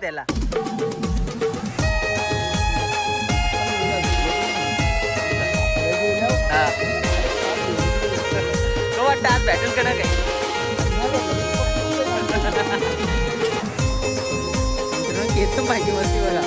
त्याला तो वाटतं आज बॅटल का ना काही येतं पाहिजे मस्ती बघा.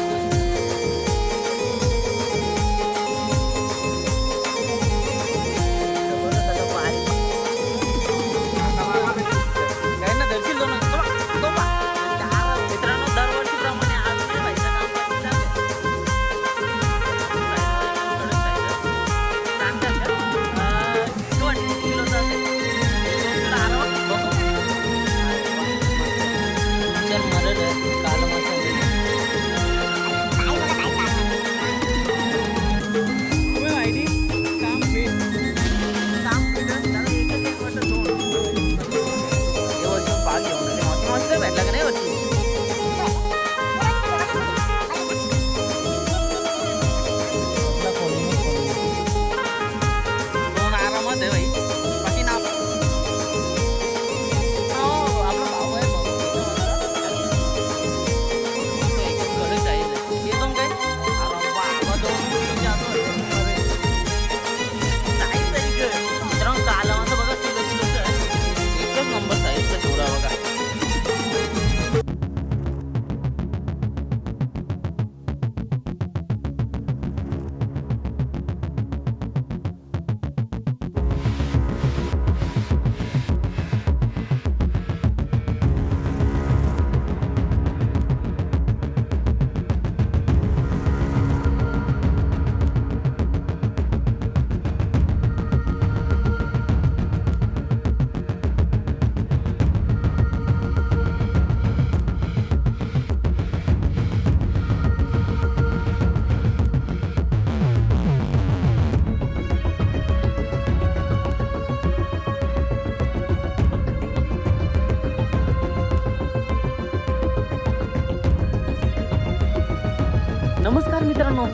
नमस्कार मित्रांनो,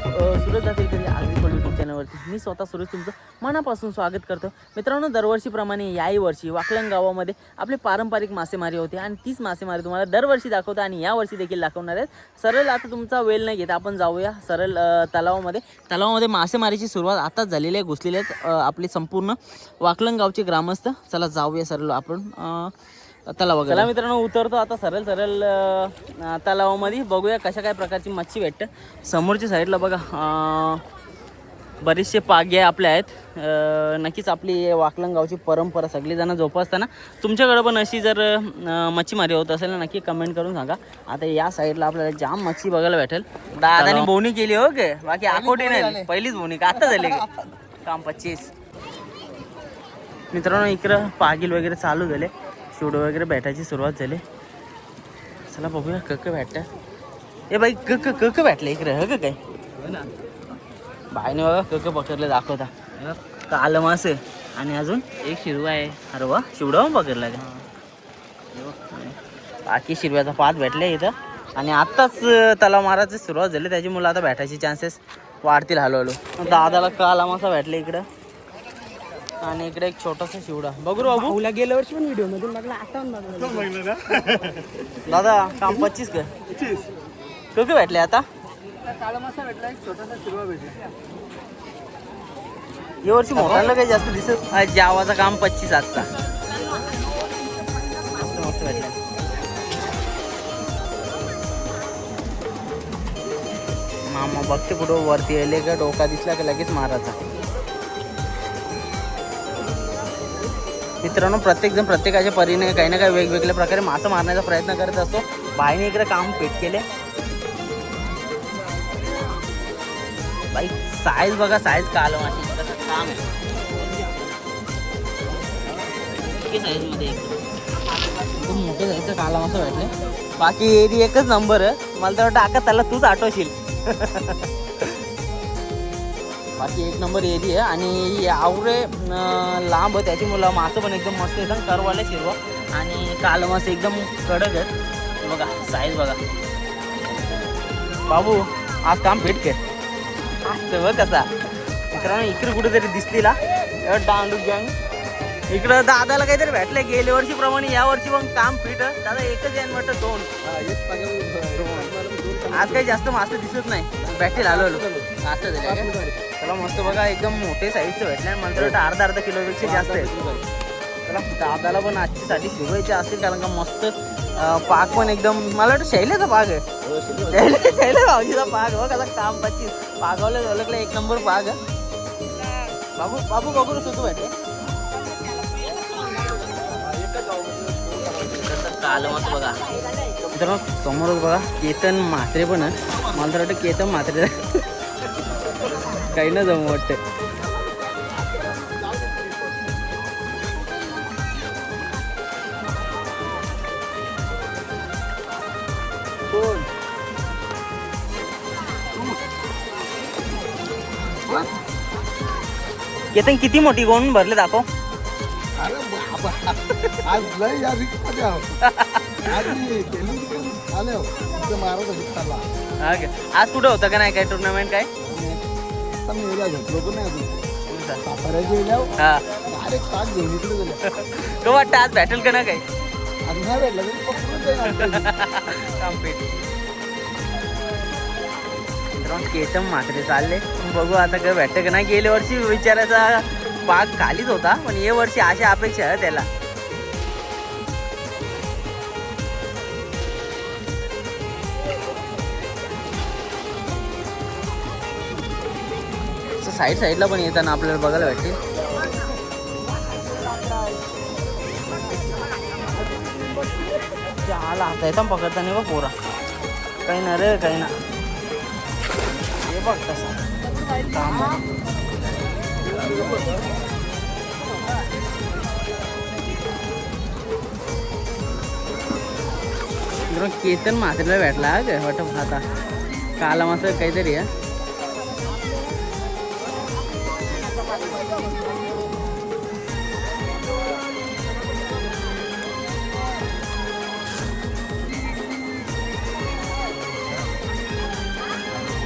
सुरज दातेलकर या ॲग्रिकल्चर यूट्यूब चॅनलवरती मी स्वतः सुरज तुमचं मनापासून स्वागत करतो. मित्रांनो, दरवर्षीप्रमाणे याही वर्षी वाकलन गावामध्ये आपले पारंपरिक मासेमारी होते आणि तीच मासेमारी तुम्हाला दरवर्षी दाखवतो आणि यावर्षी देखील दाखवणार आहेत. सरळ आता तुमचा वेळ नाही घेता आपण जाऊया सरळ तलावामध्ये मासेमारीची सुरुवात आताच झालेली आहे. घुसलेले आहेत आपले संपूर्ण वाकलन गावचे ग्रामस्थ. चला जाऊया सरळ आपण तलाव. चला मित्रांनो, उतरतो आता सरळ तलावामध्ये. बघूया कशा काय प्रकारची मच्छी भेटते. समोरच्या साईडला बघा बरेचसे पागे आपले आहेत. नक्कीच आपली वाकलन गावची परंपरा सगळीजण जोपासताना तुमच्याकडे पण अशी जर मच्छीमारी होत असेल ना, नक्की कमेंट करून सांगा. आता या साईडला आपल्याला जाम मच्छी बघायला भेटेल. दादानी बोनी केली हो गे, बाकी आकोटी नाही. पहिलीच बोनी का आता झाली काम 25. मित्रांनो, इकडं पागील वगैरे चालू झाले, शिवड वगैरे भेटायची सुरुवात झाली. चला बघूया कक भेटतात. ए बाई कक भेटले इकडे ह काय बाईने बघा कक पकडले दाखवता. काल मासे आणि अजून एक शिरवा आहे. अरे वा, शिवडा पण पकडला का. बाकी शिरव्याचा पात भेटले इथं आणि आत्ताच तलाव मारायची सुरुवात झाली, त्याच्यामुळे आता भेटायचे चान्सेस वाढतील हळूहळू. दादाला काला मासा भेटले इकडं आणि इकडे एक छोटासा शिवडा. बघू बाबू, गेल्या वर्षी पण व्हिडिओ मध्ये बघला, आता दादा काम 25 का भेटले. आता काळा मासा भेटला, एक छोटासा शिरवा भेटला. या वर्षी मोठ्याला काही जास्त दिसत. जावाचं काम 25 आजचा मस्त भेटला. मामा बघते कुठं वरती येले का, डोका दिसला का लगेच मारायचा. मित्रांनो, प्रत्येकजण प्रत्येकाच्या परीने काही ना काही वेगवेगळ्या प्रकारे मासा मारण्याचा प्रयत्न करत असतो. बाईने इकडे काम पेट केले. बाई साईज बघा, साईज काल माशी काम आहे साईज मध्ये खूप मोठे साईजचा काला मासा भेटले. बाकी एरी एकच नंबर आहे. मला तर वाटतं आका त्याला तूच आठवशील. बाकी एक नंबर एरी आहे आणि आवरे लांब आहे, त्याच्यामुळं मासं पण एकदम मस्त एकदम करवाले शिरवा आणि काल मासे एकदम कडक आहेत. बघा साईज बघा. बाबू आज काम भेट कर बघ कसा. मित्रांनो, इकडे कुठेतरी दिसलेला डांडू गँग इकडं दादाला काहीतरी भेटलंय गेल्या वर्षी प्रमाणे या वर्षी पण काम फिट. दादा एकच आहे वाटतं दोन. आज काही जास्त मासे दिसत नाही. भेटेल आलो आता झाले त्याला मस्त बघा एकदम मोठे साईजचं भेटले. मला तर वाटतं अर्धा किलोपेक्षा जास्त आहे. त्याला दादाला पण आजच्यासाठी शिवायचे असतील कारण का मस्त पाक पण एकदम मला वाटतं शैलेचा पाक आहे. शैले भाऊजीचा पाक हो कसा काम पाची पागावलं ओळखलं एक नंबर पाक आहे. बाबू बाबू बघू तू भेटले काल मस्त बघा मित्रांनो समोरच बघा केतन म्हात्रे पण आहे. मला तर वाटतं केतन म्हात्रे काही ना जमू वाटतं. केतन किती मोठी कोण भरले दाखव. आज लय या रिक्समध्ये आहोत. आले महाराज हा का आज कुठं होतं का नाही काय टुर्नामेंट काय मी यायला घेतलो पण नाही अजून साताऱ्याच्या गेल्यावर हा डायरेक्ट ताक घेऊन इकडे गेल्या. तो वाटतं आज बॅटल का ना काही आज नाही भेटला तरी पकडून जाईल. कम्प्लीट केतन म्हात्रे चालले बघू आता काय भेटतं का नाही. गेल्या वर्षी विचारायचा भाग खालीच होता पण या वर्षी अशा अपेक्षा आहे त्याला. साईड साईडला पण येताना आपल्याला बघायला भेटतील. आला आता येतात पकडताना बघ पोरा काही ना रे काही ना हे बघ कसं केतन म्हात्रेला भेटला काय वाटत आता काला मासा काहीतरी आहे.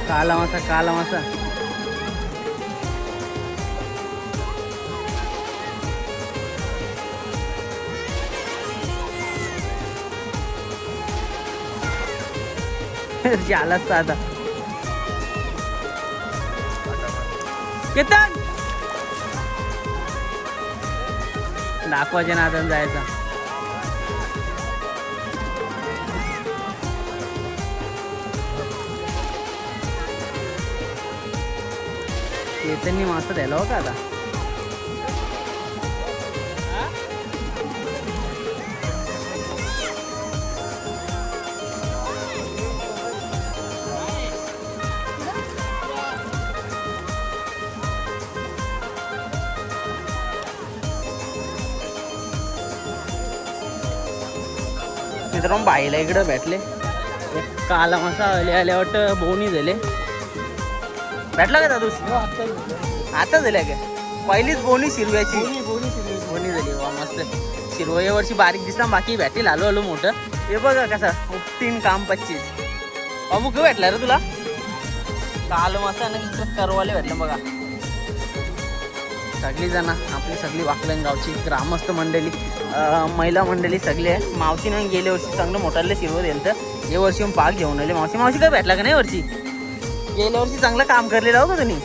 काला मासा काला मासा झालाच आता केतन दाखवायच्या नादान जायचा. केतननी मासा द्यायला हो का आता मित्रांनो बाईला इकडं भेटले एक काला मासा आल्या वाटतं बोनी झाले. भेटला का दादू आता झाल्या का पहिलीच बोनी शिरव्याची बोनी झाली वा मस्त. शिरवा या वर्षी बारीक दिसला बाकी भेटेल आलो आलो मोठं. हे बघा कसं 3 काम 25 बाबू का भेटला रे तुला काल मासा ना इकडं करवाले भेटलं बघा. सगळी जण आपली सगळी वाकलन गावची ग्रामस्थ मंडळी महिला मंडळी सगळी आहे. मावशीनं गेल्या वर्षी चांगलं मोठाले शिरवत येईल तर या वर्षी पाक घेऊन आले. मावशी मावशी काय भेटला का नाही वर्षी गेल्या वर्षी चांगलं काम करलेलं हो का तुम्ही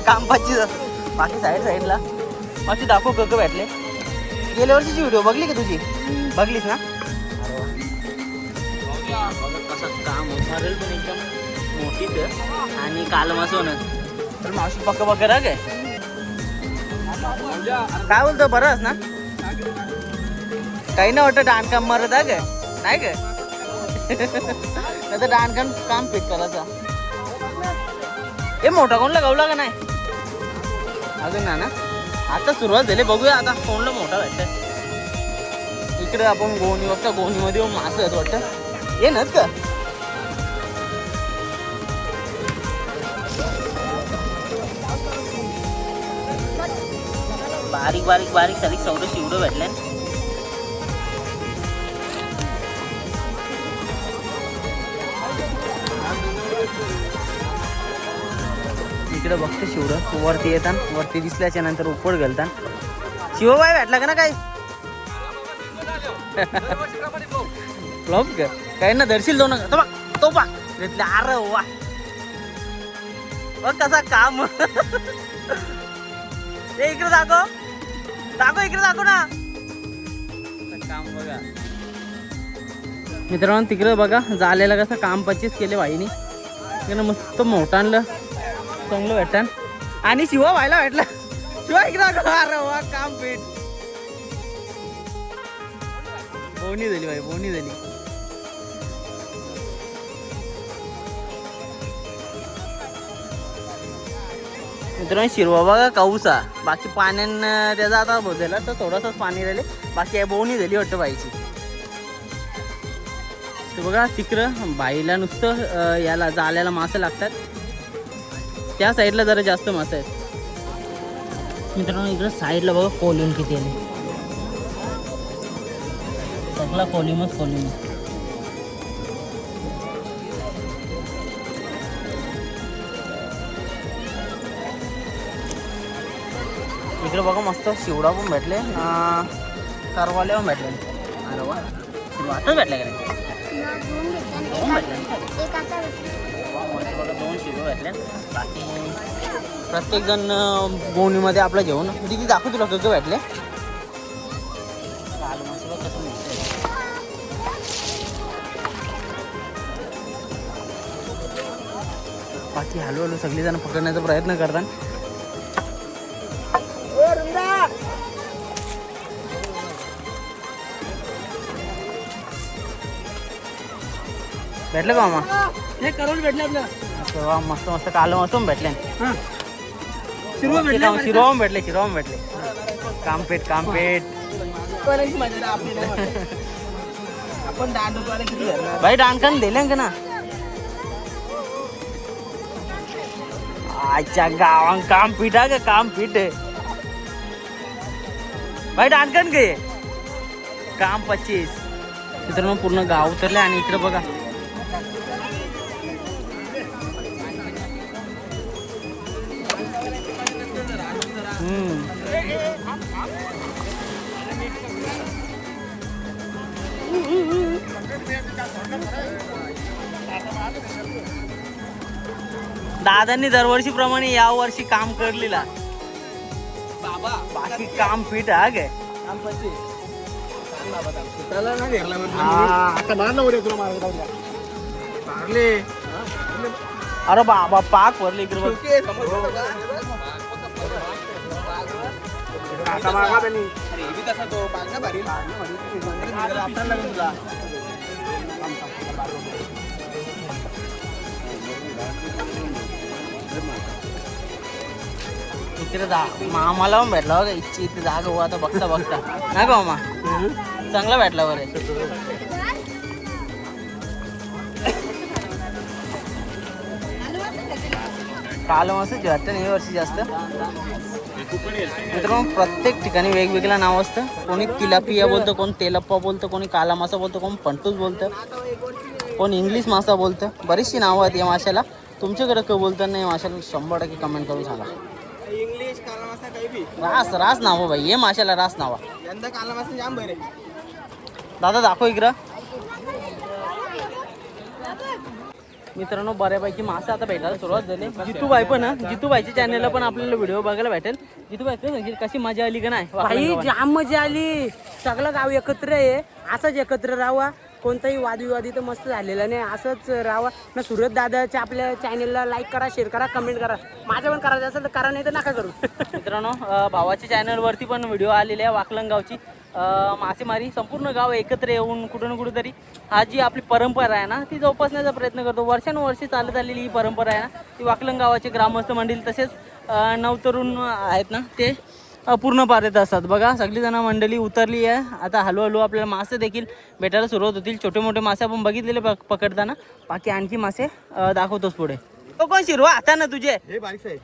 काम पाचची बाकी साईडला मावशी दाखव का भेटले. गेल्या वर्षीची व्हिडिओ बघली का तुझी बघलीस ना. कसं काम होणार पण एकदम मोठीच आणि कालमास होणं तर मावशी पक्क पक्क राग आहे. काय बोलतो बरंच ना काही नाही वाटतं डाणकाम मारत आहे नाही काय नाही तर डाणकाम काम फिट करायचा. हे मोठा कोणला गावला का नाही अजून ना आता सुरुवात झाली बघूया आता कोणला मोठा वाटतं. इकडे आपण गोणी बघता गोणीमध्ये मासं आहेत वाटतं ये नाच का बारीक बारीक बारीक सारीक सौर शिवडं भेटल्या. इकडे बघते शिवडं वरती येतात, वरती दिसल्याच्या नंतर उपड घालतात. शिवबाई भेटला का ना काय फ्लॉप का काही ना दर्शील दोन तो पा घेतले. अरे वा बघ कसा काम हे इकडे दाखव इकडे दाखव ना काम बघा मित्रांनो. तिकडे बघा झालेलं कसं काम 25 केले भाईनी. तिकडे मस्त मोठं आणलं चांगलं भेटतं. आणि शिवा व्हायला भेटला. शिवा इकडे दाखव. अरे वा काम पीठ बोनी झाली भाई, बोनी झाली. मित्रांनो शिरवा बघा काऊसा, बाकी पाण्यानं त्याचा आता बोधला तर थोडंसंच पाणी राहिले, बाकी बोवणी झाली वाटतं बाईची. ते बघा तिकडं बाईला नुसतं याला जाल्याला मासे लागतात, त्या साईडला जरा जास्त मासे आहेत. मित्रांनो इकडं साईडला बघा कोलिम किती आले, सगळा कोलिमच कोलिम. इकडे बघा मस्त शिवडा पण भेटले, करवाले पण भेटले. अरे वा आताच भेटले का नाही, दोन भेटले बघा, 2 शिवडे भेटले. बाकी प्रत्येक जण गोणीमध्ये आपलं जेवण किती दाखव तुला कसं भेटले. बाकी हळूहळू सगळेजण पकडण्याचा प्रयत्न करतात. भेटलं का मामा? हे करून भेटले आपल्याला. तेव्हा मस्त मस्त काल मसून भेटले, शिरवा भेटले, शिरोम भेटले, शिरोम भेटले. कामपेट कामपेट आपण दांडूद्वारे किती घालणार? भाई डांडकान दिले का ना आजच्या गावान काम पीठ आहे का, काम पीठ भाई डांडकान गे काम 25. मित्रांनो पूर्ण गाव उतरले. आणि इकडे बघा दादांनी दरवर्षीप्रमाणे या वर्षी काम करलेला. बाकी काम पीठ आहे गे. त्याला नाही घेरला आता मारला उद्या तुला मारले. अरे बाबा पाक भरले इकडे बघ. आता मागा त्यांनी इकडे मामाला पण भेटला बघा. इच्छी इथे जागा हो आता बघता बघता नाही का मामा, चांगला भेटला बरे. काल मस्त भेटतं नाही वर्षी जास्त. मित्रांनो प्रत्येक ठिकाणी वेगवेगळं नाव असतं. कोणी तिलापिया बोलतं, कोण तेलप्पा बोलतं, कोणी काला मासा बोलतं, कोण पंटूस बोलतं, कोण इंग्लिश मासा बोलतं. बरीचशी नावं आहेत या माशाला. तुमच्याकडे काय बोलतात नाही माशाला 100% कमेंट करून सांगा. इंग्लिश काला मासा काही बी रास नाव भाई, हे माशाला रास नावा. यंदा काला मासा जाम बरे. दादा दाखव इकडं. मित्रांनो बऱ्यापैकी मासे आता भेटायला सुरुवात झाली. जितूबाई पण जितूबाईच्या चॅनलला पण आपल्याला व्हिडिओ बघायला भेटेल. जितूबाई काय सांगशील कशी मजा आली का नाही? भाई जाम मजा आली. सगळं गाव एकत्र आहे, असंच एकत्र राहावा. कोणताही वादविवाद इथं मस्त झालेला नाही, असंच राहावा ना. सुरत दादाच्या आपल्या चॅनलला लाईक करा, शेअर करा, कमेंट करा. माझं पण करायचं असेल तर करा, नाही तर नका करू. मित्रांनो भावाच्या चॅनलवरती पण व्हिडिओ आलेले आहे वाकलन गावची मासेमारी. संपूर्ण गाव एकत्र येऊन कुठं ना कुठेतरी हा जी आपली परंपरा आहे ना ती जोपासण्याचा प्रयत्न करतो. वर्षानुवर्षे चालत आलेली ही परंपरा आहे ना ती वाकलन गावाचे ग्रामस्थ मंडळी तसेच नवतरुण आहेत ना ते पूर्ण पारत असतात. बघा सगळीजण मंडळी उतरली आहे. आता हळूहळू आपल्याला मासे देखील भेटायला सुरुवात होतील. छोटे मोठे मासे आपण बघितलेले पकडताना. बाकी आणखी मासे दाखवतोच पुढे. तो कोण शिरवा आता ना तुझे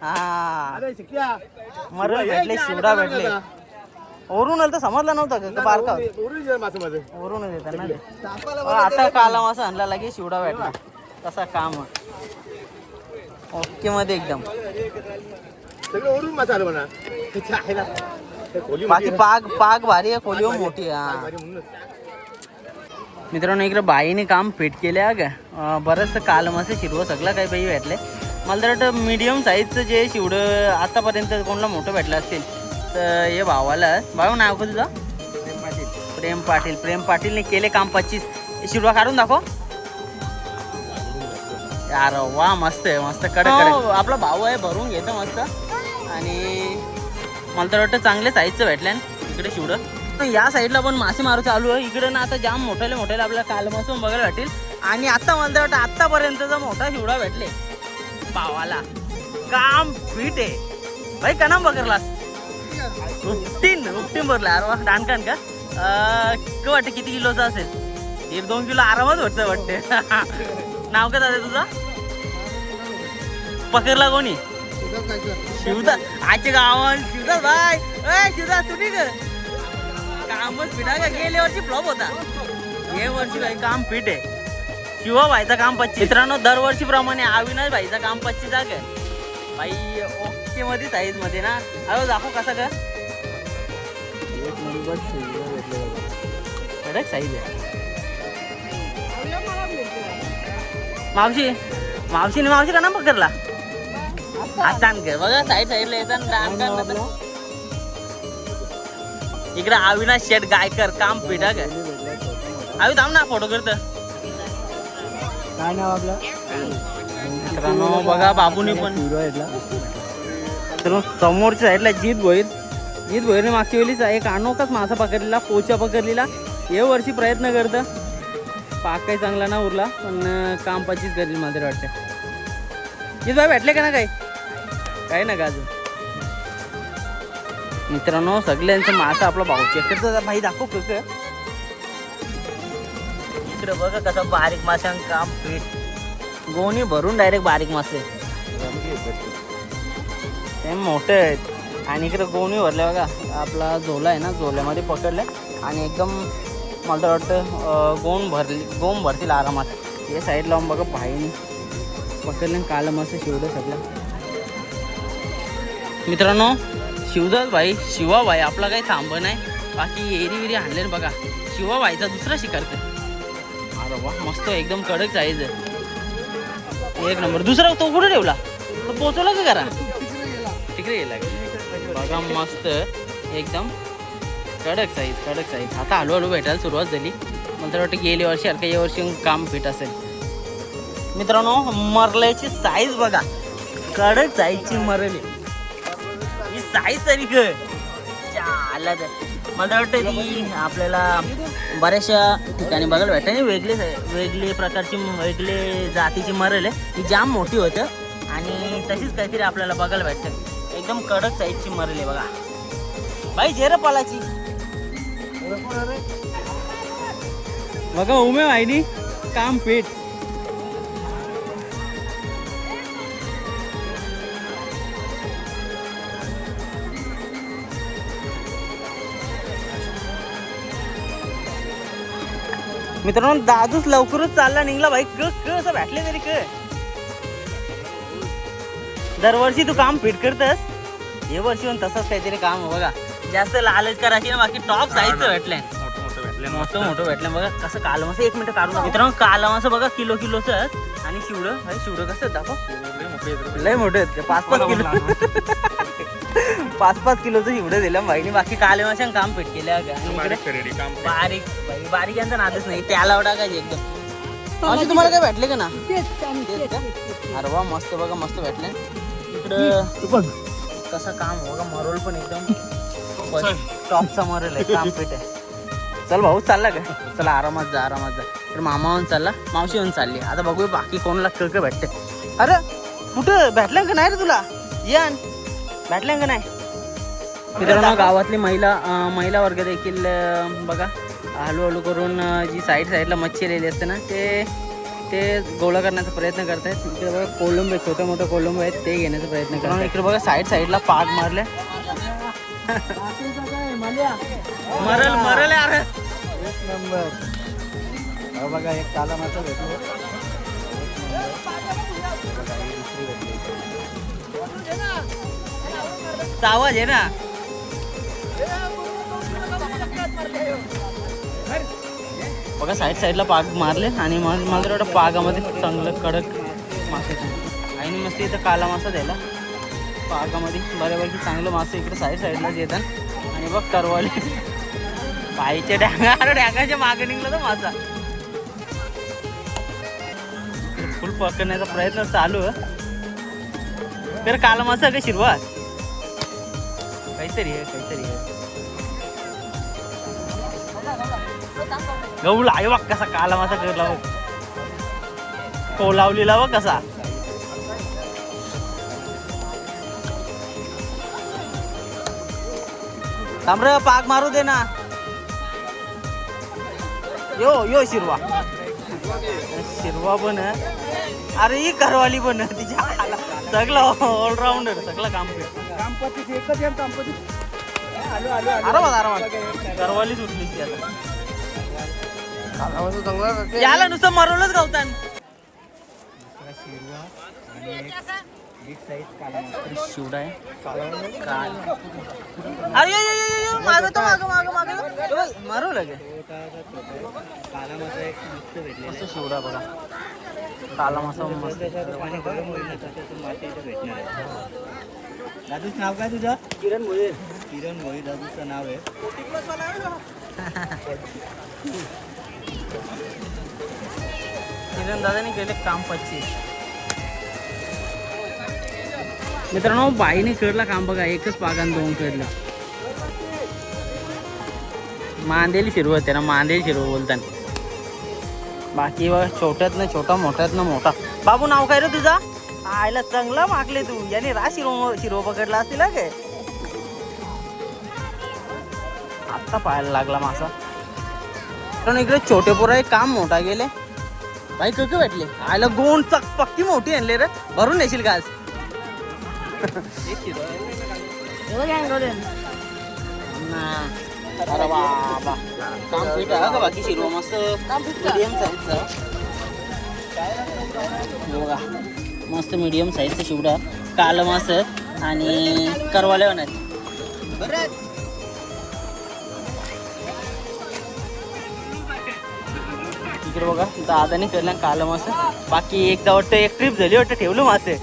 हा मरण भेटले, शिवडा भेटले. वरून आलं तर समजलं नव्हतं का बारका वरूनच येतात ना ते. आता काला मासा आणला लागे शिवडा भेटला. तसा काम ओके मध्ये एकदम. सगळं ओढून मसाला म्हणा आहे ना बाकी पाग भारी आहे, खोली मोठी आहे. हा. मित्रांनो इकडे बाईने काम फिट केले आहे का बरंचसं कालमासे शिरवं सगळं काही बाई भेटले. मला तर वाटतं मीडियम साईजचं जे शिवडं आतापर्यंत कोणाला मोठं भेटलं असतील तर हे भावाला. भाऊ नाव का तुझं? प्रेम पाटीलने केले काम 25. शिरवा काढून दाखव यार. वा मस्त आहे, मस्त कडक आपला भाऊ आहे, भरून घेतो मस्त. आणि मला तर वाटतं चांगले साईजचं भेटलं इकडे शिवडं. या साईडला पण मासे मारू चालू आहे. इकडे ना आता जाम मोठ्याला आपल्याला कालमासून बघायला भेटेल. आणि आता मला तर वाटतं आत्तापर्यंतचा मोठा शिवडा भेटले भावाला. काम फिट आहे भाई. का नाम बघरलास? उपटीन भरला अरे वा. डानकान का वाटतं किती किलोचा असेल? 1-2 किलो आरामात वाटते. नाव काय दादा तुझं? पकडला कोणी? शिवदास. आजच्या गावात शिवदास भाई. शिवदास तुम्ही कामच फिट आहे का? गेल्या वर्षी फ्लॉप होता, हे वर्षी भाई काम फिट आहे. शिवा भाईचा काम 25. मित्रांनो दरवर्षीप्रमाणे अविनाश भाईचा काम 25 आहे भाई. ओके मध्ये साईज मध्ये ना. अरे दाखव कसा का कडक साईज आहे. मावशी का ना पकडला आसान कर बघा. साईडला येतात. इकडे अविनाश शेट गायकर काम पिठा काय. आवी थांब ना फोटो करत. काय नाव आपलं? मित्रांनो बघा बाबूने पण समोरच्या साईडला जीत भोईरने मागच्या वेळीच एक अनोखाच मासा पकडलेला, पोचा पकडलेला. हे वर्षी प्रयत्न करतं. पाक काही चांगला ना उरला पण काम 25 करेल मला तरी वाटतं. जीत भाई भेटले का ना काही ना का अजून? मित्रांनो सगळ्यांचं मासा आपला भाऊ चेक भाई दाखव कक. इकडे बघा कसं बारीक माशांचं काम पीठ. गोणी भरून डायरेक्ट बारीक मासे ते मोठे आहेत. आणि इकडे गोणी भरले बघा. आपला झोला आहे ना, झोल्यामध्ये पकडले आणि एकदम मला तर वाटतं गोम भरतील आरामात. हे साईड लावून बघा भाईने पकडले काला मासे शिवडं सगळं. मित्रांनो शिवदास भाई शिवा भाई आपला काही थांब नाही. बाकी एरी आणले बघा. शिवा भाईचा दुसरा शिकार कर. अरे वा मस्त एकदम कडक साईज आहे, एक नंबर. दुसरा तो कुठे ठेवला? तो पोचवला का करा तिकडे गेला बघा. मस्त एकदम कडक साईज. आता हळूहळू भेटायला सुरुवात झाली. मला तर वाटतं गेल्या वर्षी सारखं या वर्षी काम फिट असेल. मित्रांनो मरल्याची साईज बघा. कडक साईजची मरली ही साईज तरी मला तर वाटतं ती आपल्याला बऱ्याचशा ठिकाणी बघायला भेटते. वेगळे प्रकारची वेगळे जातीची मरेल आहे. ही जाम मोठी होतं आणि तशीच काहीतरी आपल्याला बघायला भेटतं. एकदम कडक साईजची मरेल आहे बघा भाई. जेर पालाची बघा. उमे भाईनी काम पेट. मित्रांनो दादूच लवकरच चालला निघला भाई. कसं भेटले तरी दरवर्षी तू काम फिट करतस, हे वर्षी पण तसंच काहीतरी काम आहे बघा. जास्त लालच करायची ना. बाकी टॉप साईजचं भेटलंय. मोठं भेटलं बघा. कसं कालमासं 1 मिनिट काढून मित्रांनो. कालमासं बघा किलोचं आणि शिवडं भाई. शिवडं कसं दाखव लय मोठे आहेत. 5-5 किलो 5-5 किलोचं शिवडं दिलं भाईने. बाकी कालमाशां काम फिट केलं. आणि इकडे बारीक यांचा नादच नाही. त्याला टाकायचे एकदम. अशी तुम्हाला काय भेटले का ना? अरे वा मस्त बघा. मस्त भेटले. इकडं कसं काम बघा. मरोल पण एकदम टॉपचा मरोल आहे. काम फिट आहे. चल भाऊ चालला का? चला आरामात जा. तर मामा होऊन चालला, मावशी होऊन चालली. आता बघूया बाकी कोणाला कळकं भेटते. अरे कुठं भेटलं का नाही रे तुला? यान भेटलं का नाही? मित्रांनो गावातली महिला वर्ग देखील बघा हळूहळू करून जी साईडला मच्छी आलेली असते ना ते गोळा करण्याचा प्रयत्न करतायत. इकडे बघा कोलंबे, छोटे मोठे कोलंबे आहेत, ते घेण्याचा प्रयत्न करतात. इकडे बघा साईडला पाग मारले. मरल यार. 1 नंबर. बघा एक काला मासा भेटलो. असा आवाज आहे ना. बघा साईडला पाग मारले आणि मला तर वाटतं पागामध्ये चांगलं कडक मासे. आईने मस्त इथं काला मासा द्यायला पागामध्ये बऱ्यापैकी चांगलं मासे इकडे साईडलाच येतात. आणि बघ करवाले बाईच्या डॅंगाच्या मागे निघला तो मासा. फुल पकडण्याचा प्रयत्न चालू आहे. तर काला मासा का शिरवा काहीतरी आहे. गौला आहे बघ कसा काला मासा करला बघ. कोलावलीला बघ कसा. तांबरे पाक मारू दे ना. यो शिरवा पण अरे ही करवाली पण तिच्या सगळं ऑलराऊंडर सगळं काम आरामात करवाली सुटली ती आता. याला नुसतं मरवलंच गावतान. शिवडा आहे अरे मारू लगे. मस्त शिवडा बघा काला मासा मस्त. दादूच नाव काय तुझं? किरण भोईर दादूचं नाव आहे. किरण दादाने केले काम 25. मित्रांनो बाईने कडला काम बघा. एकच पागान 2 कडला. मांदेली शिरवत आहे ना. मांदेली शिरव बोलताना. बाकी बघा छोट्यात ना छोटा मोठ्यात ना मोठा. बाबू नाव काय रे तुझा? आयला चांगला मागले तू. याने शिरव पकडला असतील काय. आत्ता पाहायला लागला मासा. पण इकडे छोटे पोरा एक काम मोठा गेले. बाई कक भेटले आयला. गोंड पक्की मोठी आणले रे. भरून येशील का आज? अरे बाबा काम पीठ आहे का बाकी शिरवा मस्त मीडियम साईजचा बघा. मस्त मीडियम साईजचा शिवडा काला मास आणि करवाले पण आहेत. इकडे बघा दादाने केला काला मास. बाकी एकदा वाटतं एक ट्रिप झाली वाटतं ठेवलं मासे.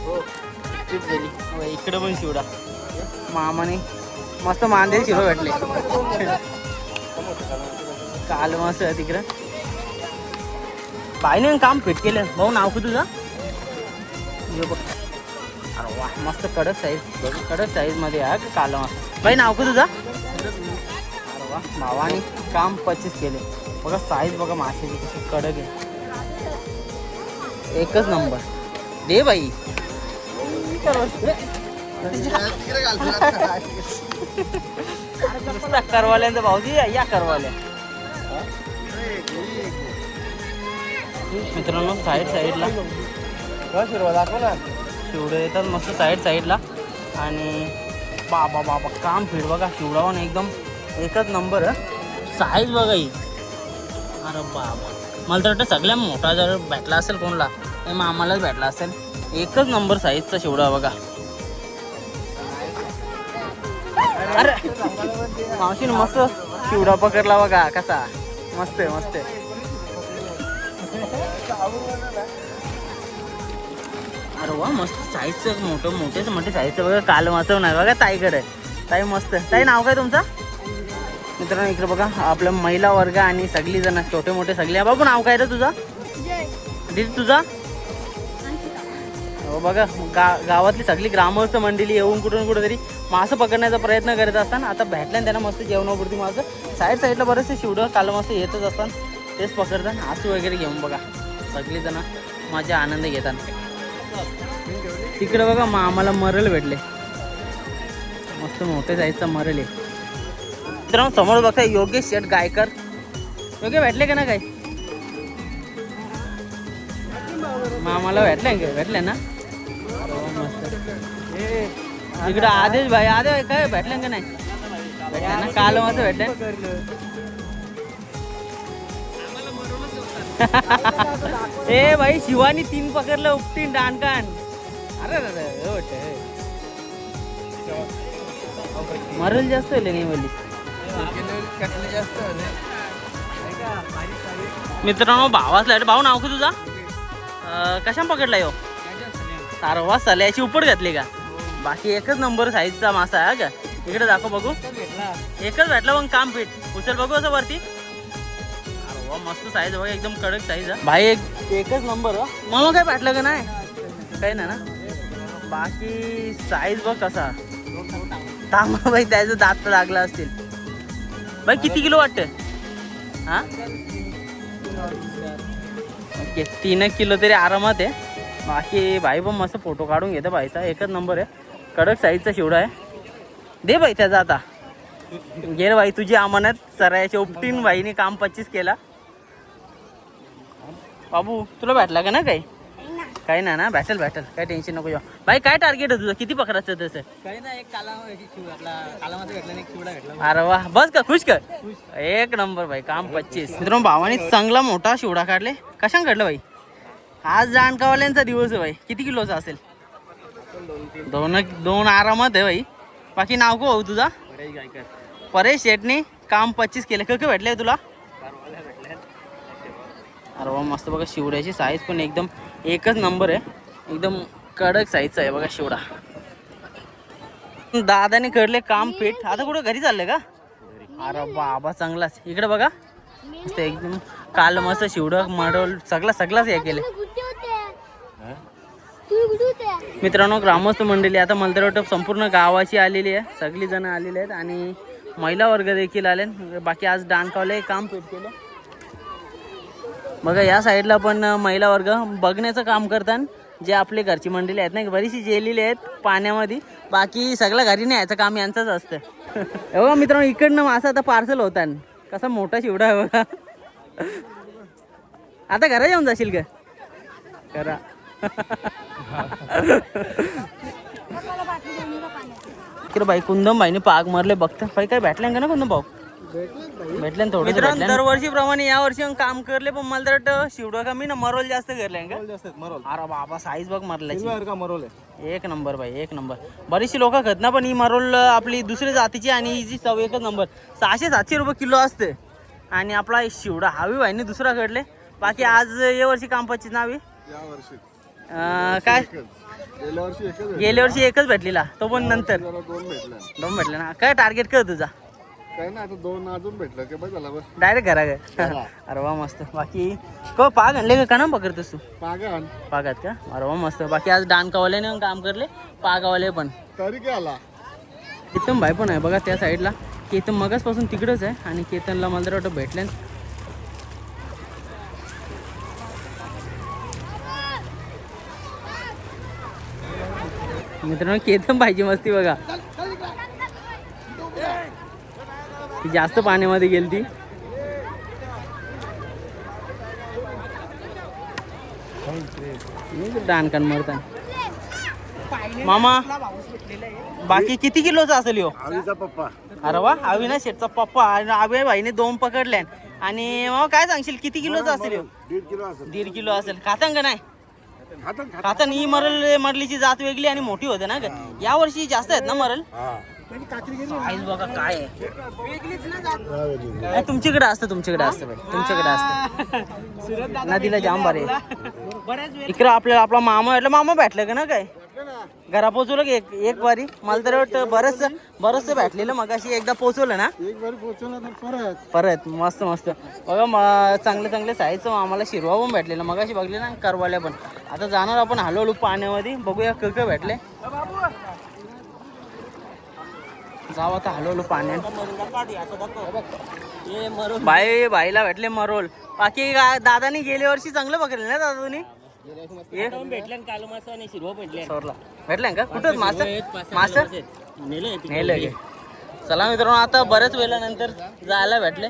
ट्रिप झाली. इकडे पण शिवडा मामाने मस्त मांदेल शिरो भेटले. काल मास तिकडं बाईने काम फिट केलं. भाऊ नाव का तुझं? अरे वा मस्त कडक साईज मध्ये आहे काला मास. बाई नाव का तुझं? अरे वा भावाने काम 25 केले. बघा साईज बघा माशाची कशी कडक आहे. एकच नंबर दे बाई. करवाल्यांचा भाऊजी या करवाल्या. मित्रांनो साईडला शिवडे येतात मस्त साईडला. आणि बाबा काम फिट बघा शिवडावर एकदम एकच नंबर. साईज बघा ही. अरे बाबा मला तर वाटतं सगळ्यात मोठा जर भेटला असेल कोणला तर मग आम्हालाच भेटला असेल. एकच नंबर साईजचा शिवडा बघा. अरे मावशीने मस्त शिवडा पकडला बघा कसा. मस्त अरे वा मस्त साईजचं मोठे साईजचं बघा. काल मासव नाही बघा ताईकडे. ताई मस्त. ताई नाव काय तुमचं? मित्रांनो इकडे बघा आपलं महिला वर्ग आणि सगळी जण छोटे मोठे सगळे. बाबू नाव काय रे तुझं? दीदी तुझा? हो बघा गावातली सगळी ग्रामस्थ मंडळी येऊन कुठे तरी मासं पकडण्याचा प्रयत्न करत असताना आता भेटल्याने त्यांना मस्त जेवणापुरती मासं साईडला बरेचसे शिवडं काल मासं येतच असतात. तेच पकडतात. आसू वगैरे घेऊन बघा सगळी जण माझ्या आनंद घेतात. तिकडे बघा आम्हाला मरल भेटले. मस्त मोठे साईजचा मरल आहे. मित्रांनो समोर बघा योगेश शेठ गायकर. योग्य भेटले का ना काय? मामाला भेटले ना. मस्त. इकडे आदेश भाई काय भेटले का नाही? भेटले ना काल मस्त भेटले. ए भाई शिवानी 3 पकडलं उपटीन डानकान. अरे मरल जास्त आले नाही बोली. मित्रांनो भावाच लाईट. भाऊ नाव का तुझा? कशा पकडला यो? सारवा सल्याची उपट घातली का? बाकी एकच नंबर साईजचा मासा आहे का? इकडे दाखव बघू. एकच भेटला मग काम पीठ. उचल बघू असं वरती. अरे वा मस्त साईज बघा एकदम कडक साईज आहे भाई. एकच नंबर. मला काय भेटलं का नाही? काही नाही ना. बाकी साईज बघ कसा. थांबा भाई त्याचं दात तर लागला असतील. भाई किती किलो वाटतं? हा ओके 3 किलो तरी आरामात आहे. बाकी भाई पण मस्त फोटो काढून घेतो भाईचा. एकच नंबर आहे. कडक साईजचा शिवडा आहे. दे भाई त्याचा आता. घे भाई तुझी अमानत. सरायच्या उपटीन भाईने काम 25 केला. बाबू तुला भेटला का ना काही? काही नाही ना. भेटेल काय टेन्शन नको. भाई काय टार्गेट आहे तुझं? किती पकडायचं तसं? काही नाही एक कालामध्ये भेटला नाही चिवडा भेटला. अरे वा बस का खुश कर. एक नंबर भाई काम 25. मित्रांनो भावाने चांगला मोठा शिवडा काढले. कशाने काढलं भाई? आज जाणकावाल्यांचा दिवस आहे भाई. किती किलोचा असेल? दोन आरामात आहे भाई. बाकी नाव को भाऊ तुझा? परेश शेटने काम 25 केले. कधी भेटले तुला? अरे वा मस्त बघा. शिवड्याची साईज पण एकदम एकच नंबर आहे. एकदम कडक साईजचा आहे बघा शिवडा. दादाने करले काम पीठ. आता कुठं घरी चाललंय का? अरे बाबा चांगलाच. इकडे बघा मस्त एकदम काल मस्त शिवडा मडवल सगळाच हे केले. मित्रांनो ग्रामस्थ मंडळी आता मला तर वाटतं संपूर्ण गावाची आलेली आहे. सगळी जण आलेली आहेत आणि महिला वर्ग देखील आले. बाकी आज डान्सवाले काम पीठ केलं बघा. या साईडला पण महिला वर्ग बघण्याचं काम करतात. जे आपले घरची मंडळी आहेत ना बरीचशी जेलेली आहेत पाण्यामध्ये. बाकी सगळं घरी नाही याचं काम यांचंच असतं. बघा मित्रांनो इकडनं मासा आता पार्सल होतात. कसा मोठा शिवडा आहे बघा. आता घरा जाऊन जाशील का? करा. इकडे बाई कुंदम भाईने पाग मारले बघता. भाई काय भेटलं का ना कुंदम भाऊ? भेटले थोडं. मित्रांनो दरवर्षीप्रमाणे या वर्षी काम करले पण मला तर वाटतं शिवडा कमी ना मरोल जास्त करले का? अरे बाबा साईज बघ मरल्याची. एक नंबर भाई एक नंबर. बरीचशी लोक खात ना पण ही मरोल आपली दुसऱ्या जातीची आणि हिची चव एकच नंबर. 600-700 रुपये किलो असते. आणि आपला शिवडा हवी भाईने दुसरा कडले. बाकी आज या वर्षी काम 25 नावी काय गेल्या वर्षी एकच भेटलेला तो पण नंतर 2 भेटले ना. काय टार्गेट कर तुझा? काय ना आता 2 अजून भेटलं की बस झाला बस डायरेक्ट घरा ग. अरे वा मस्त. बाकी पाग आणले का ना पकडतोस तू? पागात का? अरे वा मस्त. बाकी आज डानकावाल्याने काम करले. पागावाले पण तरी काय आला. केतन भाई पण आहे बघा त्या साईडला. केतन मगासपासून तिकडच आहे आणि केतनला मला तर वाटतं भेटले. मित्रांनो केतन पाहिजे मस्ती बघा. जास्त पाण्यामध्ये गेली ती. डानकान मरता. मामा बाकी किती किलोचा असेल यो? आवीचा पप्पा. अरे वा अविनाश शेठचा पप्पा. अभय भाईने 2 पकडले. आणि मग काय सांगशील किती किलोचा असेल यो? 1.5 किलो असेल. 1.5 किलो असेल. खातांग नाही? खातात खाता ही मरलीची जात वेगळी आणि मोठी होते ना. या वर्षी जास्त आहेत ना मरल. साईज बघा काय आहे. तुमच्याकडे असतं भाई. तुमच्याकडे असतं. नदीला जाम बारे. इकडं आपला मामा भेटलं का ना काय? घरा पोचवलं की एक वारी? मला तर वाटतं बरंच भेटलेलं. मग अशी एकदा पोचवलं ना एक बारी पोहोचवला तर परत मस्त बघा. चांगले साईजचं आम्हाला शिरवा पण भेटलेलं मग अशी बघले ना. करवाल्या पण. आता जाणार आपण हळूहळू पाण्यामध्ये. बघूया कळ भेटले. जाऊ आता हळूहळू पाण्यात. बाईला भेटले मरोल. बाकी दादानी गेल्या वर्षी चांगलं पकडलं ना दादा तुम्ही? भेटलं का? कुठं मास नेलं. चला मित्रांनो आता बऱ्याच वेळानंतर जायला भेटले.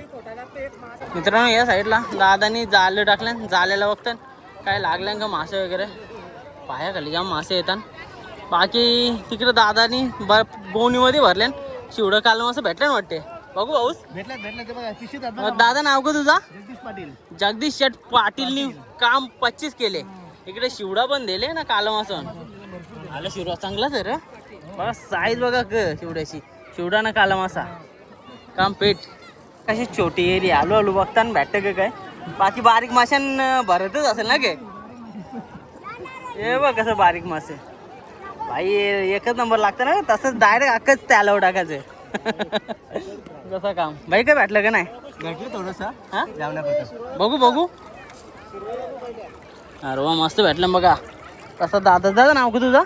मित्रांनो या साईडला दादानी जालं टाकलं. जाल्याला बघतात काय लागलं का मासे वगैरे. पायाखाली जाम मासे येतात. बाकी तिकडे दादानी गोणीमध्ये भरले. शिवडं काल मासे भेटलं ना वाटते. बघू भाऊस भेटला. दादा नाव का तुझा? जगदीश पाटील. जगदीश शेठ पाटीलनी काम 25 केले. इकडे शिवडा पण दिले ना काल मासा. आलं शिवडा चांगलाच आहे रे. बघा साईज बघा शिवड्याची चिवडा ना काला मासा काम पेट कशी छोटी एरिया आलो आलो बघताना भेटतं का काय बाकी बारीक माशांना भरतच असेल ना काय हे बघ कसं बारीक मासे भाई एकच नंबर लागतं ना तसंच डायरेक्ट अख्खच त्याला टाकायचं कसं काम भाई काय भेटलं का नाही भेटलं थोडंसं हा जेवणापुरतं. बघू बघू अरे वा मस्त भेटलं बघा तसं दादा नाव का तुझं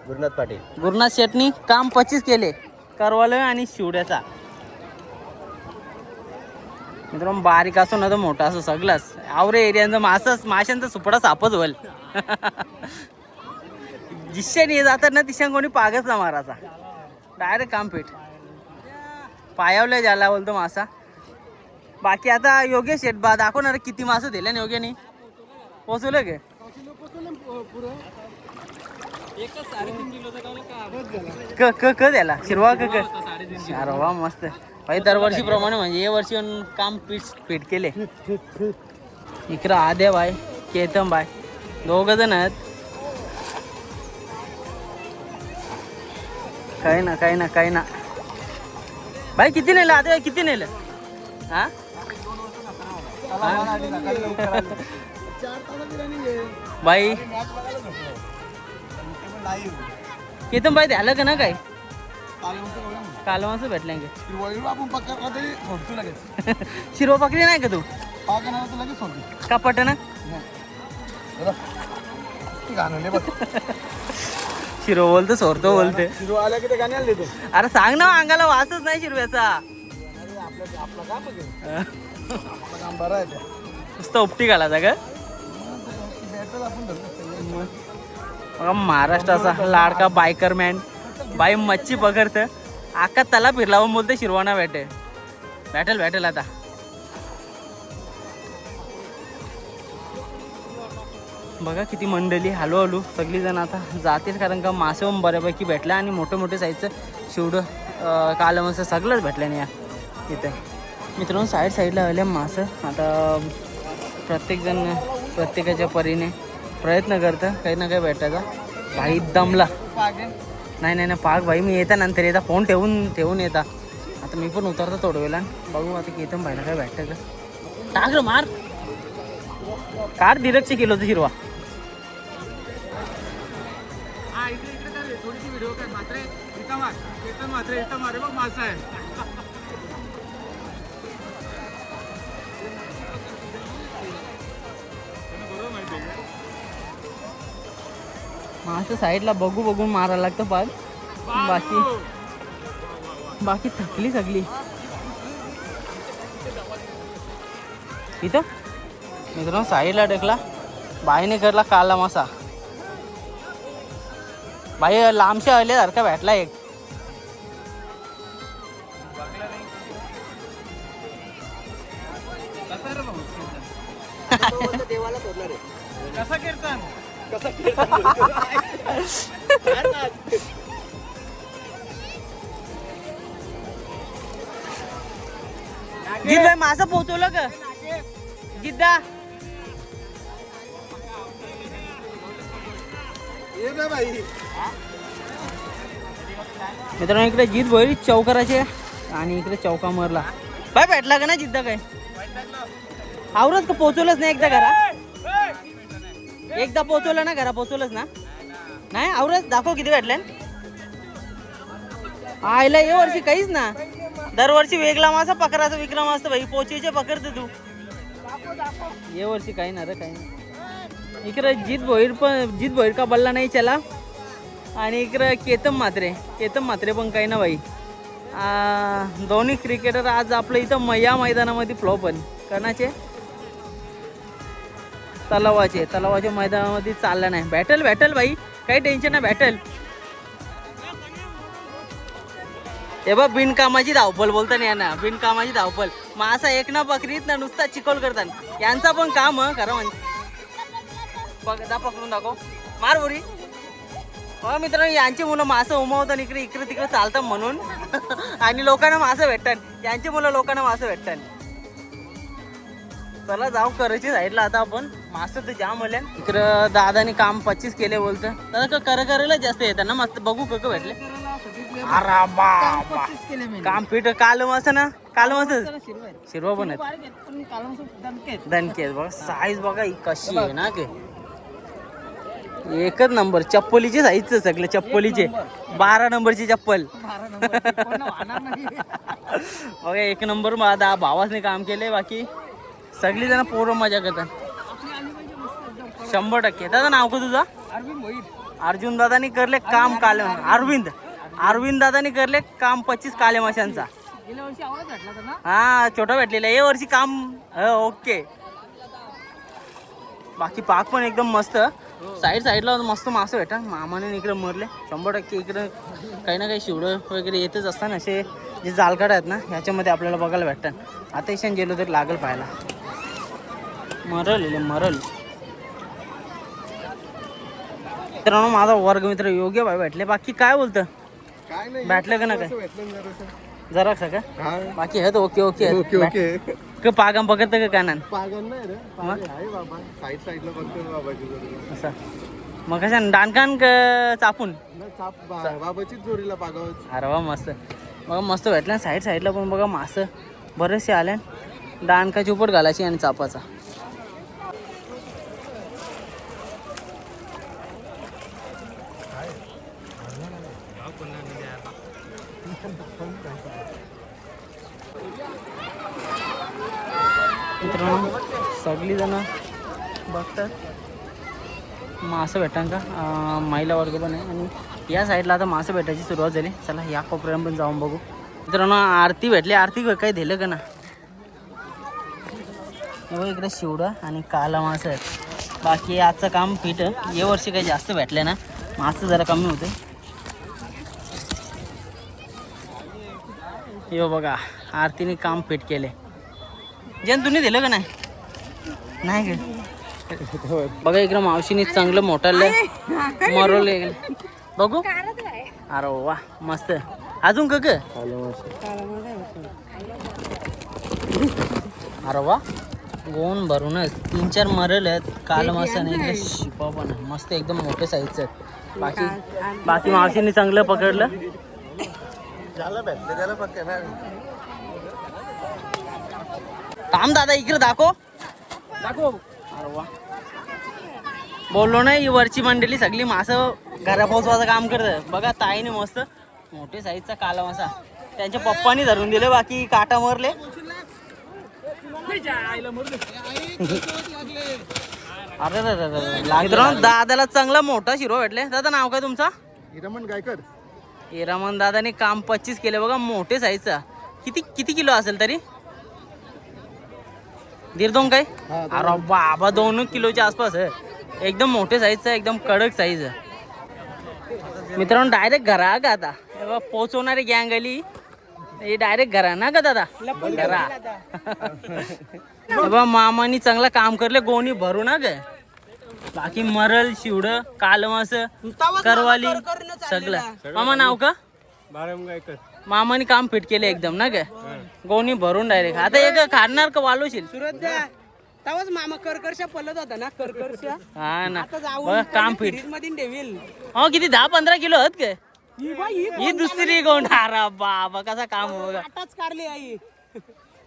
गुरुनाथ पाटील. गुरुनाथ शेटनी काम 25 केले करवालं आणि शिवड्याचा मित्रांनो बारीक असो ना तर मोठा असो सगळंच आवरे एरियांचं माशांचा सुपडा सापच होईल जिश्याने जातात ना तिशा कोणी पागच ना माराचा डायरेक्ट काम पेट पायावलं ज्याला बोलतो मासा बाकी आता योगेश शेट बा दाखवणार किती मासं दिले ना योग्याने पोचवलं गे क द्याला शिरवा क अरे वा मस्त भाई दरवर्षीप्रमाणे म्हणजे या वर्षी काम पीठ केले इकडं आद्या बाय केतन बाय दोघ जण आहेत काही ना भाई किती नेलं आद्या किती नेलं हा भाई केतन बाई द्यालं का ना काय कालवाचं भेटलं शिरवा पकडी नाही का तू का पट ना शिरो बोलतो सोरतो बोलते अरे सांग ना अंगाला वासच नाही शिरव्याचा नुसतं उपटी घालायचा का महाराष्ट्राचा लाडका बायकर मॅन बाई मच्छी पकडत आका त्याला फिरला बोलते शिरवाना भेटेल आता बघा किती मंडळी हळूहळू सगळी जण आता जातील कारण का मासे पण बऱ्यापैकी भेटला आणि मोठे साईजचं शिवडं कालमचं सगळंच भेटलं नाही इथे मित्रांनो साईडला आले मासं आता प्रत्येकजण प्रत्येकाच्या परीने प्रयत्न करतं काही ना काही भेटायचा भाई दमला नाही पाक भाई मी येता नंतर येता फोन ठेवून येता आता मी पण उतरतो थोडं वेळा बघू आता की येतं भाईला काय भेटतं का टाक मार कार डिरेक्टचे किलो होतं शिरवा मासं साईडला बघून मारायला लागतं पाग बाकी थकली सगळी इथं मित्रांनो साईडला टेकला बाईने करला काला मासा बाई लांबशा आल्यासारखा भेटला एक देवाला सोडणार आहे कसा कीर्तन जिद भाई मासा पोहोचवलं का जिद्दा मित्रांनो इकडे जिद भोईर चौकाराचे आणि इकडे चौका मरला काय भेटला का ना जिद्दा काय आवरच का पोहोचवलंच नाही एकदा घरा एकदा पोहोचवलं ना घरा पोहोचवलंच ना नाही आवरच दाखव किती भेटल्या आयला या वर्षी काहीच ना दरवर्षी वेगळा मासा पकडायचा विक्रम असतो भाई पोचीचे पकडते तू या वर्षी काही ना रे काही नाही इकडे जित भोईर का बल्ला नाही चला आणि इकडे केतन मात्रे पण काही ना भाई दोन्ही क्रिकेटर आज आपलं इथं या मैदानामध्ये फ्लॉप पण करण्याचे तलावाच्या मैदानामध्ये चालला नाही भेटल भाई काही टेन्शन नाही भेटल हे बघ बिनकामाची धावपल बोलता नाही ना बिनकामाची धावपल मासा एक ना बकरीत ना नुसता चिकोल करतात यांचा पण काम खरं म्हणजे पकडून दाखव मार बोरी हो मित्रांनो यांची मुलं मासं उमवतात इकडे तिकडे चालतात म्हणून आणि लोकांना मासं भेटतात यांची मुलं लोकांना मासं भेटतात चला जाऊ करायची साईडला आता आपण मासं तर जाम आल्या इकडं दादाने काम 25 केले बोलतं दादा करायला जास्त येतात ना मस्त बघू का भेटले अरे बाबा काम पीठ कालम असं ना कालम असं शिरवा पण आहेत दणके आहेत बघा साईज बघा ही कशी आहे ना की एकच नंबर चप्पलीचे साईज सगळे चप्पलीचे 12 नंबरची चप्पल बघा एक नंबर माझा भावासने काम केले बाकी सगळी जण पोरं मजा करतात 100%. दादा नाव का तुझं अर्जुन दादानी करले काम काले अरविंद दादानी करले काम 25 काले माशांचा हा छोटा भेटलेला हे वर्षी काम ओके बाकी पाक पण एकदम मस्त साईडला मस्त मासे भेटा मामाने इकडे मरले 100% इकडे काही ना काही शिवडं वगैरे येतच असतात असे जे जालकाड आहेत ना ह्याच्यामध्ये आपल्याला बघायला भेटतात आता इशान गेलो तर लागल पाहायला मरल मित्रांनो माझा वर्गमित्र योग्य भाई भेटले बाकी काय बोलतं काय नाही भेटलं का ना काय जरा का हा बाकी आहेत ओके ओके ओके का पागम पकडतं का कानान पागल नाही रे पागल आहे बाबा साईडला बघतो बाबाची जोडी असं मग कशा डानकान चापून ना चाप बाबाचीच जोडीला पागावच अरे वा मस्त बघा मस्त भेटलं साईडला पण बघा मासं बरेचसे आले डानकाची उपट घालायची आणि चापाचा मित्रांनो सगळी जण बघतात मासं भेटान का महिला वर्ग पण आहे आणि या साईडला आता मासं भेटायची सुरुवात झाली चला या कोपऱ्यात पण जाऊन बघू मित्रांनो आरती भेटली आरती काही दिलं का ना इकडे शिवडा आणि काला मासं आहेत बाकी आजचं काम पीठ या वर्षी काही जास्त भेटले ना मासं जरा कमी होते यो बघा आरतीने काम पीठ केले जन तुम्ही दिलं का नाही का बघा इकडं मावशीने चांगलं मोठालं मरवले बघू अरे वा मस्त अजून का अरे वा गोन भरूनच 3-4 मरल आहेत काल मासाने इकडे शिपा पण आहे मस्त एकदम मोठे साईजचे आहेत बाकी मावशीने चांगलं पकडलं थांब दादा इकडे दाखव अरे वा बोललो ना ही वरची मंडळी सगळी मासं घरा पोहोचवायचं काम करत बघा ताईने मस्त मोठे साईजचा काला मासा त्यांच्या पप्पानी धरून दिले बाकी काटा मरले अरे मित्रांनो दादाला चांगला मोठा शिरो भेटले दादा नाव काय तुमचा हिरामन गायकर हिरामन दादाने काम 25 केले बघा मोठे साईजचा किती किलो असेल तरी 1.5 काय अरे बाबा 2 किलोच्या आसपास आहे एकदम मोठे साईजचा एकदम कडक साईज आहे मित्रांनो डायरेक्ट घरा का आता पोहोचवणारी गँग आली हे डायरेक्ट घरा ना का दादा घरा बाबा मामानी चांगला काम करले गोणी भरू ना ग बाकी मरल शिवड कालमास करवाली सगळं मामा नाव का मामानी काम फिट केले एकदम ना ग गोणी भरून डायरेक्ट आता एक खाणार का वालोशील सुरत तवाच मामा करकरशा पलत होता ना करकरशा हा ना आता जाऊन बघ काम फिट फ्रीज मध्ये ठेवील हो किती 10-15 किलो आहेत का ही बाई ही ही दुसरी गोंड अरे बाबा कसा काम हो बघा आताच काढली आई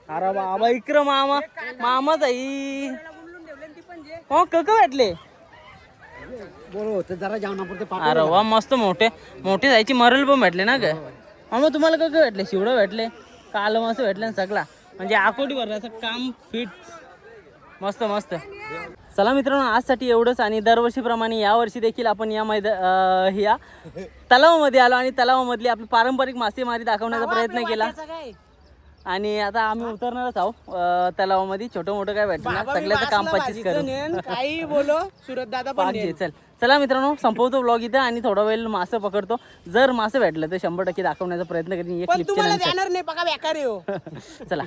अरे बाबा इकडं मामाच आई बोलून ठेवले ती पण जे हो कक भेटले बरोबर जरा जेवणापुरते अरे वा मस्त मोठे जायची मरल पण भेटले ना ग मग तुम्हाला कक भेटले शिवडं भेटले काल मस्त भेटले सगळा म्हणजे आकोटी भरण्याचं काम फिट मस्त चला मित्रांनो आजसाठी एवढंच आणि दरवर्षीप्रमाणे यावर्षी देखील आपण या तलावामध्ये आलो आणि तलावामधली आपली पारंपरिक मासेमारी दाखवण्याचा प्रयत्न केला आणि आता आम्ही उतरणारच आहोत तलावामध्ये छोटं मोठं काय भेटणार सगळ्याचं काम 25 करू काही बोलो सुरत दादा पण चल चला मित्रांनो संपवतो ब्लॉग इथं आणि थोडा वेळ मासे पकडतो जर मासे भेटलं तर 100% दाखवण्याचा प्रयत्न करीन एक पण तुम्हाला जाणार नाही बघा बेकार आहे हो चला